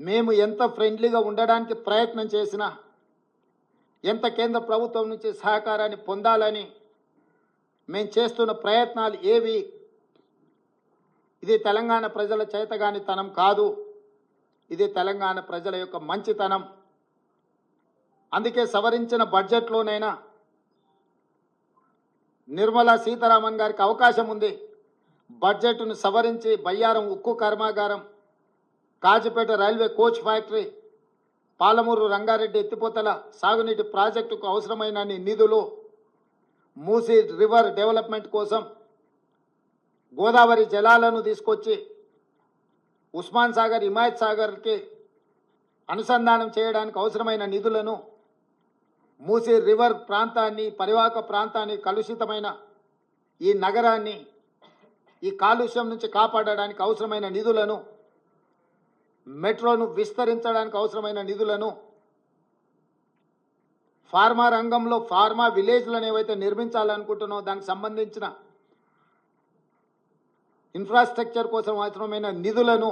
మేము ఎంత ఫ్రెండ్లీగా ఉండడానికి ప్రయత్నం చేసినా, ఎంత కేంద్ర ప్రభుత్వం నుంచి సహకారాన్ని పొందాలని మేము చేస్తున్న ప్రయత్నాలు ఏవి ఇది తెలంగాణ ప్రజల చేతగానితనం కాదు, ఇది తెలంగాణ ప్రజల యొక్క మంచితనం. అందుకే సవరించిన బడ్జెట్లోనైనా నిర్మలా సీతారామన్ గారికి అవకాశం ఉంది. బడ్జెట్ను సవరించి బయ్యారం ఉక్కు కర్మాగారం, Kazipet railway coach factory, Palamuru Rangareddy ఎత్తిపోతల సాగునీటి ప్రాజెక్టుకు అవసరమైన నిధులు, మూసీ రివర్ డెవలప్మెంట్ కోసం గోదావరి జలాలను తీసుకొచ్చి ఉస్మాన్ సాగర్, హిమాయత్ సాగర్కి అనుసంధానం చేయడానికి అవసరమైన నిధులను, మూసీ రివర్ ప్రాంతాన్ని, పరివాహక ప్రాంతాన్ని, కలుషితమైన ఈ నగరాన్ని ఈ కాలుష్యం నుంచి కాపాడడానికి అవసరమైన నిధులను, మెట్రోను విస్తరించడానికి అవసరమైన నిధులను, ఫార్మా రంగంలో ఫార్మా విలేజ్లను ఏవైతే నిర్మించాలనుకుంటున్నామో దానికి సంబంధించిన ఇన్ఫ్రాస్ట్రక్చర్ కోసం అవసరమైన నిధులను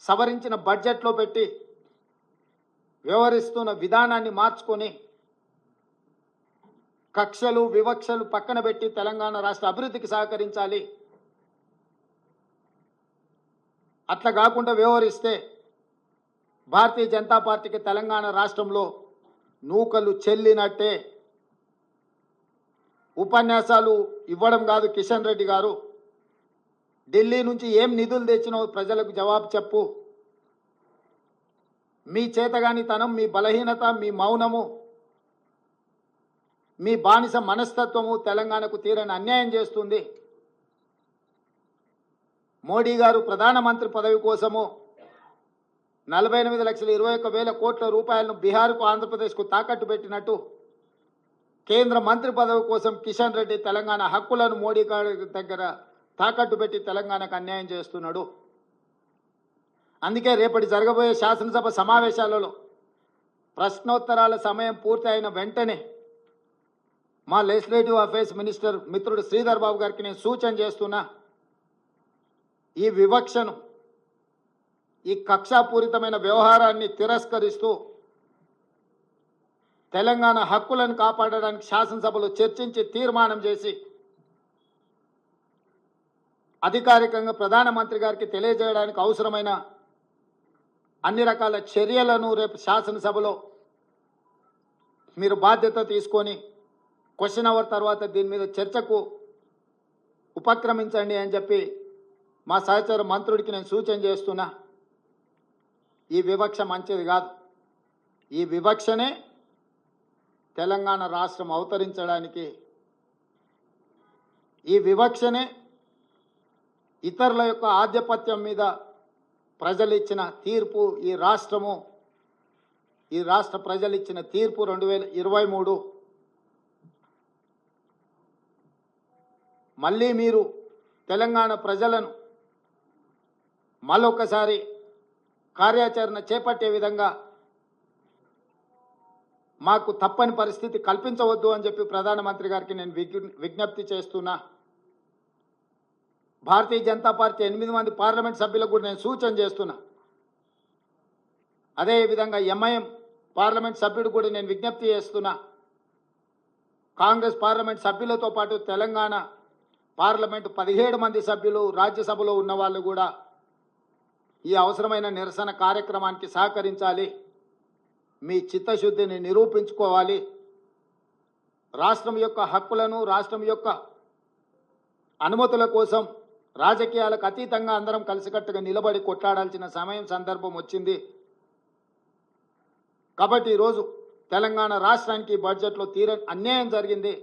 సవరించిన బడ్జెట్లో పెట్టి వ్యవహరిస్తున్న విధానాన్ని మార్చుకొని కక్షలు వివక్షలు పక్కన పెట్టి తెలంగాణ రాష్ట్ర అభివృద్ధికి సహకరించాలి. అట్లా కాకుండా వ్యవహరిస్తే భారతీయ జనతా పార్టీకి తెలంగాణ రాష్ట్రంలో నూకలు చెల్లినట్టే. ఉపన్యాసాలు ఇవ్వడం కాదు కిషన్ రెడ్డి గారు, ఢిల్లీ నుంచి ఏం నిధులు తెచ్చినావు ప్రజలకు జవాబు చెప్పు. మీ చేతగానితనం, మీ బలహీనత, మీ మౌనము, మీ బానిస మనస్తత్వము తెలంగాణకు తీరని అన్యాయం చేస్తుంది. మోడీ గారు ప్రధానమంత్రి పదవి కోసము 48,21,000 కోట్ల రూపాయలను బీహార్కు, ఆంధ్రప్రదేశ్కు తాకట్టు పెట్టినట్టు కేంద్ర మంత్రి పదవి కోసం కిషన్ రెడ్డి తెలంగాణ హక్కులను మోడీ గారి దగ్గర తాకట్టు పెట్టి తెలంగాణకు అన్యాయం చేస్తున్నాడు. అందుకే రేపటి జరగబోయే శాసనసభ సమావేశాలలో ప్రశ్నోత్తరాల సమయం పూర్తి అయిన వెంటనే మా లెజిస్లేటివ్ అఫైర్స్ మినిస్టర్ మిత్రుడు శ్రీధర్ బాబు గారికి నేను సూచన చేస్తున్నా, ఈ వివక్షను, ఈ కక్షాపూరితమైన వ్యవహారాన్ని తిరస్కరిస్తూ తెలంగాణ హక్కులను కాపాడడానికి శాసనసభలో చర్చించి తీర్మానం చేసి అధికారికంగా ప్రధానమంత్రి గారికి తెలియజేయడానికి అవసరమైన అన్ని రకాల చర్యలను రేపు శాసనసభలో మీరు బాధ్యత తీసుకొని క్వశ్చన్ అవర్ తర్వాత దీని మీద చర్చకు ఉపక్రమించండి అని చెప్పి మా సహచర మంత్రుడికి నేను సూచన చేస్తున్నా. ఈ వివక్ష మంచిది కాదు. ఈ వివక్షనే తెలంగాణ రాష్ట్రం అవతరించడానికి, ఈ వివక్షనే ఇతరుల యొక్క ఆధిపత్యం మీద ప్రజలు ఇచ్చిన తీర్పు, ఈ రాష్ట్ర ప్రజలు ఇచ్చిన తీర్పు 2023. మళ్ళీ మీరు తెలంగాణ ప్రజలను మళ్ళొకసారి కార్యాచరణ చేపట్టే విధంగా మాకు తప్పని పరిస్థితి కల్పించవద్దు అని చెప్పి ప్రధానమంత్రి గారికి నేను విజ్ఞప్తి చేస్తున్నా. భారతీయ జనతా పార్టీ 8 మంది పార్లమెంట్ సభ్యులకు కూడా నేను సూచన చేస్తున్నా. అదేవిధంగా ఎంఐఎం పార్లమెంట్ సభ్యుడు కూడా నేను విజ్ఞప్తి చేస్తున్నా. కాంగ్రెస్ పార్లమెంట్ సభ్యులతో పాటు తెలంగాణ పార్లమెంటు 17 మంది సభ్యులు, రాజ్యసభలో ఉన్న వాళ్ళు కూడా ఈ అవసరమైన నిరసన కార్యక్రమానికి సహకరించాలి. మీ చిత్తశుద్ధిని నిరూపించుకోవాలి. రాష్ట్రం యొక్క హక్కులను, రాష్ట్రం యొక్క అనుమతుల కోసం రాజకీయాలకు అతీతంగా అందరం కలిసికట్టుగా నిలబడి కొట్లాడాల్సిన సమయం, సందర్భం వచ్చింది. కాబట్టి ఈరోజు తెలంగాణ రాష్ట్రానికి బడ్జెట్లో తీరని అన్యాయం జరిగింది.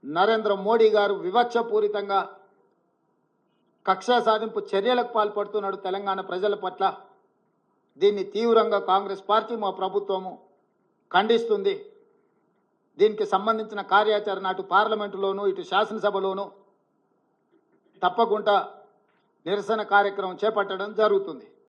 నరేంద్ర మోడీ గారు వివక్షపూరితంగా కక్షా సాధింపు చర్యలకు పాల్పడుతున్నాడు తెలంగాణ ప్రజల పట్ల. దీన్ని తీవ్రంగా కాంగ్రెస్ పార్టీ, మా ప్రభుత్వము ఖండిస్తుంది. దీనికి సంబంధించిన కార్యాచరణ అటు పార్లమెంటులోనూ ఇటు శాసనసభలోనూ తప్పకుండా నిరసన కార్యక్రమం చేపట్టడం జరుగుతుంది.